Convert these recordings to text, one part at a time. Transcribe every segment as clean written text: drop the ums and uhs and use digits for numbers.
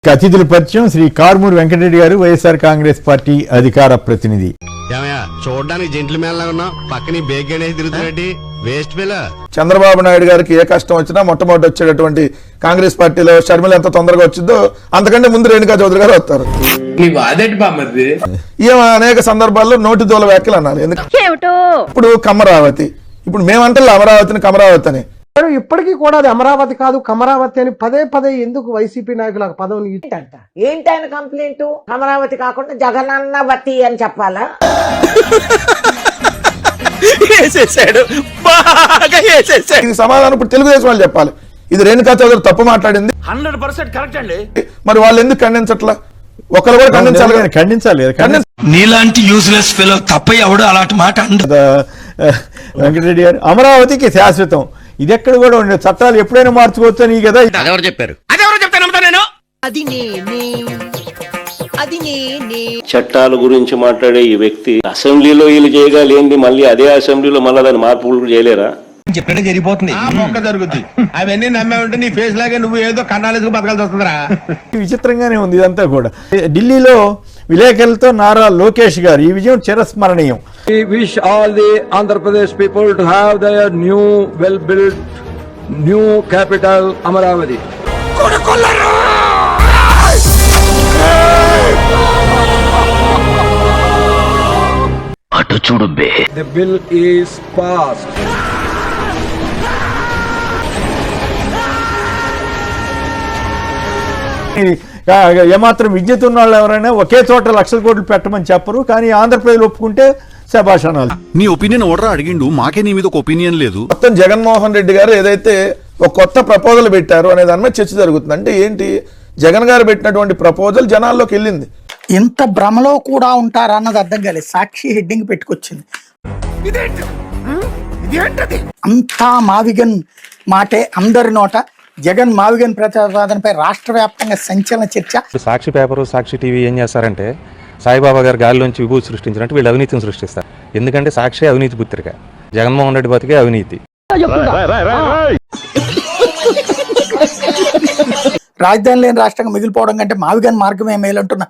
అతిథుల పరిచయం శ్రీ కార్మూర్ వెంకటరెడ్డి గారు, వైఎస్ఆర్ కాంగ్రెస్ పార్టీ అధికార ప్రతినిధి. చూడడానికి జెంట్మెన్ లా ఉన్నా పక్కన బేగ్ అనేది తిరుగుతున్నట్టు వేస్ట్ పిల్ల. చంద్రబాబు నాయుడు గారికి ఏ కష్టం వచ్చినా మొట్టమొదటి వచ్చేటటువంటి కాంగ్రెస్ పార్టీలో షర్మిల ఎంత తొందరగా వచ్చిందో అంతకంటే ముందు రేణుకా చౌదరి గారు వస్తారు. ఈమె అనేక సందర్భాల్లో నోటి దూల వ్యాఖ్యలు అన్నారు. ఎందుకంటే ఇప్పుడు కమరావతి, ఇప్పుడు మేమంటే అమరావతిని కమరావతి అని. ఇప్పటికీ కూడా అది అమరావతి కాదు కమరావతి అని పదే పదే ఎందుకు వైసీపీ నాయకులకు పదవులు ఏంటి ఆయన కంప్లైంట్? అమరావతి కాకుండా జగనన్నవతి అని చెప్పాలా? ఇది సమాధానం ఇప్పుడు తెలుగుదేశం వాళ్ళు చెప్పాలి. ఇది రేణుకా చౌదరి తప్పు మాట్లాడింది 100% కరెక్ట్ అండి. మరి వాళ్ళు ఎందుకు ఖండించట్లా? ఒకరు కూడా ఖండించాలి. ఖండించాలి. నీలాంటి యూజ్లెస్ ఫెలో తప్ప ఎవడు అలాంటి మాట వెంకటరెడ్డి గారు, అమరావతికి శాశ్వతం, ఇది ఎక్కడ కూడా ఉండే చట్టాలు ఎప్పుడైనా మార్చుకోవచ్చు అని కదా అదెవరు చెప్పారు? చట్టాల గురించి మాట్లాడే ఈ వ్యక్తి అసెంబ్లీలో వీళ్ళు చేయగలేంది, మళ్ళీ అదే అసెంబ్లీలో మళ్ళీ దాన్ని మార్పులు చేయలేరా? చెప్పినట్టు జరిగిపోతుంది, జరుగుతుంది. అవన్నీ నమ్మే ఉంటే నీ ఫేస్ లాగే నువ్వు ఏదో కన్నాలేసుకు బతకాల్సి వస్తుందిరా. విచిత్రంగానే ఉంది ఇదంతా కూడా. ఢిల్లీలో విలేకరులతో నారా లోకేష్ గారు ఈ విజయం చిరస్మరణీయం. We wish all the Andhra Pradesh people to have their new well-built new capital Amaravati. అటు చూడు బే. The bill is passed. ఏమాత్రం విజ్ఞత ఉన్న వాళ్ళు ఎవరైనా ఒకే చోట లక్షల కోట్లు పెట్టమని చెప్పరు, కానీ ఆంధ్రప్రదేశ్ ఒప్పుకుంటే శభాషణాలు. నీ ఒపీనియన్ ఓడరా అడిగిండు, మాకే నీ మీద ఒక ఒపీనియన్ లేదు. మొత్తం జగన్మోహన్ రెడ్డి గారు ఏదైతే ఒక కొత్త ప్రపోజల్ పెట్టారు అనే దాని మీద చర్చ జరుగుతుంది. అంటే ఏంటి, జగన్ గారు పెట్టినటువంటి ప్రపోజల్ జనాల్లోకి వెళ్ళింది. ఇంత భ్రమలో కూడా ఉంటారా అన్నది అర్థం కాలేదు. సాక్షి హెడ్డింగ్ పెట్టుకొచ్చింది, అంతా మావిగన్ మాటే అందరి నోట. జగన్ మావిగన్ ప్రతిపాదనపై రాష్ట్ర వ్యాప్తంగా సంచలన చర్చ. సాక్షి పేపరు, సాక్షి టీవీ ఏం చేస్తారంటే సాయిబాబా గారు గాలిలోంచి విభూతి సృష్టించినట్టు వీళ్ళు అవినీతిని సృష్టిస్తారు. ఎందుకంటే సాక్షి అవినీతి పుత్రిక, జగన్మోహన్ రెడ్డి బతికే అవినీతి. రాజధాని లేని రాష్ట్రంగా మిగిలిపోవడం కంటే మావిగన్ మార్గమే మేలంటున్న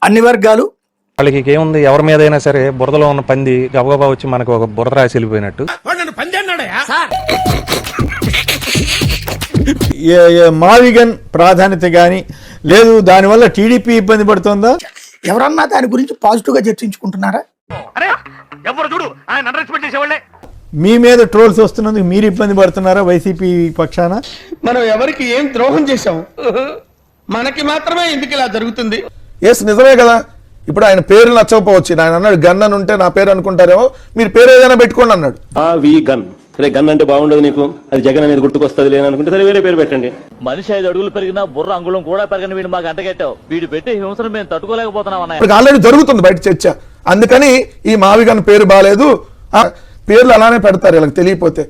అన్ని వర్గాలు. వాళ్ళకి ఏముంది, ఎవరి మీద అయినా సరే బురదలో ఉన్న పంది గబగబా వచ్చి మనకు ఒక బురద రాసి వెళ్ళిపోయినట్టు. మావిగన్ ప్రాధాన్యత గాని లేదు, దానివల్ల టీడీపీ ఇబ్బంది పడుతుందా? ఎవరన్నా దాని గురించి పాజిటివ్ గా చర్చించుకుంటున్నారా? మీ మీద ట్రోల్స్ వస్తున్నందుకు మీరు ఇబ్బంది పడుతున్నారా వైసీపీ పక్షాన? మనం ఎవరికి ఏం ద్రోహం చేశాం, మనకి మాత్రమే ఎందుకు ఇలా జరుగుతుంది? ఎస్, నిజమే కదా. ఇప్పుడు ఆయన పేరు నచ్చకపోవచ్చు. ఆయన అన్నాడు గన్ అని ఉంటే నా పేరు అనుకుంటారేమో, మీరు పేరు ఏదైనా పెట్టుకోండి అన్నాడు. వి గన్, సరే గన్ అంటే బాగుండదు నీకు, అది జగన్ అనేది గుర్తుకొస్తుంది లేని అనుకుంటే సరే వేరే పేరు పెట్టండి. మనిషి 5 అడుగులు పెరిగినా బుర్ర అంగుళం కూడా పెరగని వీడు మాకు అంటగట్టావు. వీడు పెట్టే హింసను మేము తట్టుకోలేకపోతున్నాం అన్న. ఇప్పుడు ఆల్రెడీ జరుగుతుంది బయట చర్చ. అందుకని ఈ మావిగన్ పేరు బాగాలేదు, పేర్లు అలానే పెడతారు వీళ్ళకి తెలియపోతే.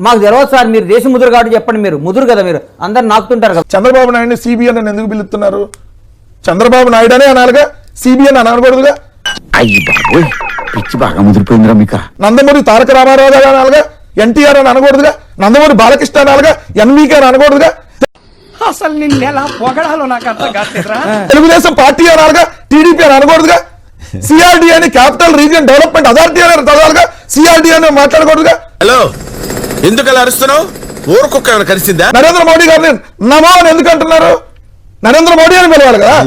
మాకు తెలియదు సార్, మీరు దేశ ముదురు కాబట్టి చెప్పండి. మీరు ముదురు కదా, మీరు అందరు నాకుతుంటారు కదా. చంద్రబాబు నాయుడు సిబిఎన్ అని ఎందుకు పిలుస్తున్నారు? చంద్రబాబు నాయుడు అనే అనాలిగా, సిబిఎన్ అని అనకూడదుగా. పిచ్చి బాగా ముదిరిపోయిందిరా మీకు. నందమూరి తారక రామారావు గారు అనాలిగా, ఎన్టీఆర్ అని అనకూడదుగా. నందమూరి బాలకృష్ణ అనాలిగా, ఎన్వీకే అని అనకూడదుగా. అసలు నిన్న ఎలా పొగడాలో నాకు అర్థం కాట్లేదురా. తెలుగుదేశం పార్టీ అనాలిగా, టీడీపీ అని అనకూడదుగా. సిఆర్డీ అని క్యాపిటల్ రీజియన్ డెవలప్మెంట్ అథారిటీ అని చదవాలిగా, సిఆర్డీ అని మాట్లాడకూడదుగా. హలో, ఎందుకు అలా అరుస్తున్నావు? ఊరుకొక్క ఏమైనా కలిసిందా? నరేంద్ర మోడీ గారిని నమో అని ఎందుకు అంటున్నారు? నరేంద్ర మోడీ అని పిలవాలి కదా.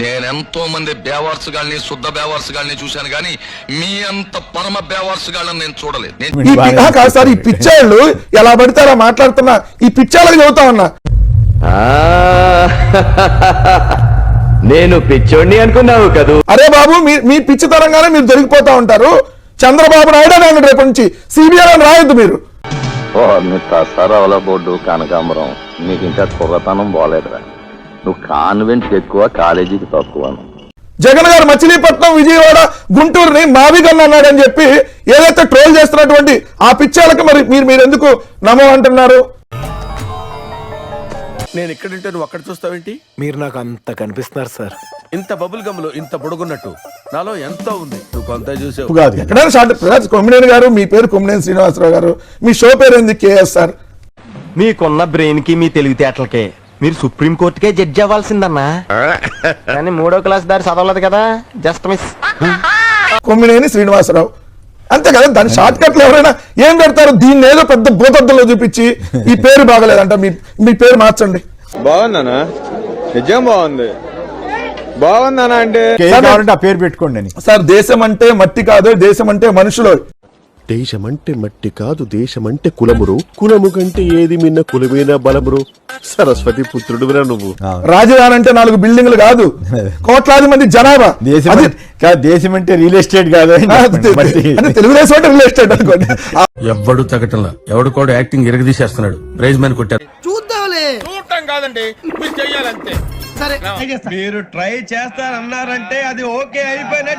నేనెంతో మంది బేవార్స్ గాల్ని, శుద్ధ బేవార్స్ గాల్ని చూశాను, కానీ మీ అంత పరమ బేవార్స్ గాళ్ళని నేను చూడలేదు. కాదు సార్, ఈ పిచ్చాళ్ళు ఎలా పడితే అలా మాట్లాడుతున్నా, ఈ పిచ్చాళ్ళకి చెబుతా ఉన్నా. నేను పిచ్చోడిని అనుకున్నావు కదా. అరే బాబు, మీ పిచ్చితనంగానే మీరు దొరికిపోతా ఉంటారు. చంద్రబాబు నాయుడు అని రేపు నుంచి సిబిఐ అని రాయొద్దు మీరు. సరవల బోర్డు కనకాంబరం, నీకు ఇంకా కుర్రతనం పోలేదురా. నువ్వు కాన్వెంట్ ఎక్కువ, కాలేజీకి తక్కువ. జగన్ గారు మచిలీపట్నం, విజయవాడ, గుంటూరుని మావిగన్ అన్నాడని చెప్పి ఏదైతే ట్రోల్ చేస్తున్నటువంటి ఆ పిచ్చాలకు మరి మీరు ఎందుకు నమో అంటున్నారు? నేను ఎక్కడుంటే నువ్వు అక్కడ చూస్తావేంటి? మీరు నాకు అంత కనిపిస్తున్నారు సార్. ఇంత బబుల్ గమ్ లో ఇంత పొడుగున్నట్టు నాలో ఎంతో ఉంది, నువ్వు కొంత చూసావు. ఎక్కడైనా షార్ట్ కొమ్మినేని గారు, మీ పేరు కొమ్మినేని శ్రీనివాసరావు గారు, మీ షో పేరు ఏంది? కేఎస్ఆర్. మీకున్న బ్రెయిన్ కి, మీ తెలివితేటలకే మీరు సుప్రీం కోర్టుకే జడ్జి అవ్వాల్సిందన్నా కానీ 3వ క్లాస్ దారి చదవలేదు కదా జస్ట్ మిస్. కొమ్మినేని శ్రీనివాసరావు అంతే కదా. దాని షార్ట్ కట్లు ఎవరైనా ఏం పెడతారు? దీన్ని ఏదో పెద్ద భూతద్దంలో చూపించి ఈ పేరు బాగలేదంట, మీ పేరు మార్చండి. బాగుందనా? నిజం బాగుంది. బాగుందనా అంటే కావాలంటే ఆ పేరు పెట్టుకోండి అని. సార్ దేశం అంటే మట్టి కాదు, దేశం అంటే మనుషులు. దేశమంటే మట్టి కాదు, దేశమంటే కులమురు, కులము కంటే ఏది మిన్న కులమేనా బలమురు. సరస్వతి పుత్రుడురా నువ్వు. రాజధాని అంటే 4 బిల్డింగ్లు కాదు, కోట్లాది మంది జనాభా. దేశం అంటే రియల్ ఎస్టేట్ కాదు అంటే తెలుగుదేశం అంటే రియల్ ఎస్టేట్ అనుకోండి. ఎవ్వడు తగ్గటంలా, ఎవడు కూడా యాక్టింగ్ ఎరగదీసేస్తున్నాడు. ప్రైజ్ మ్యాన్ కొట్టారు. చూడటం కాదండి, మీరు చెయ్యాలంతే. మీరు ట్రై చేస్తారన్నారంటే అది ఓకే అయిపోయిన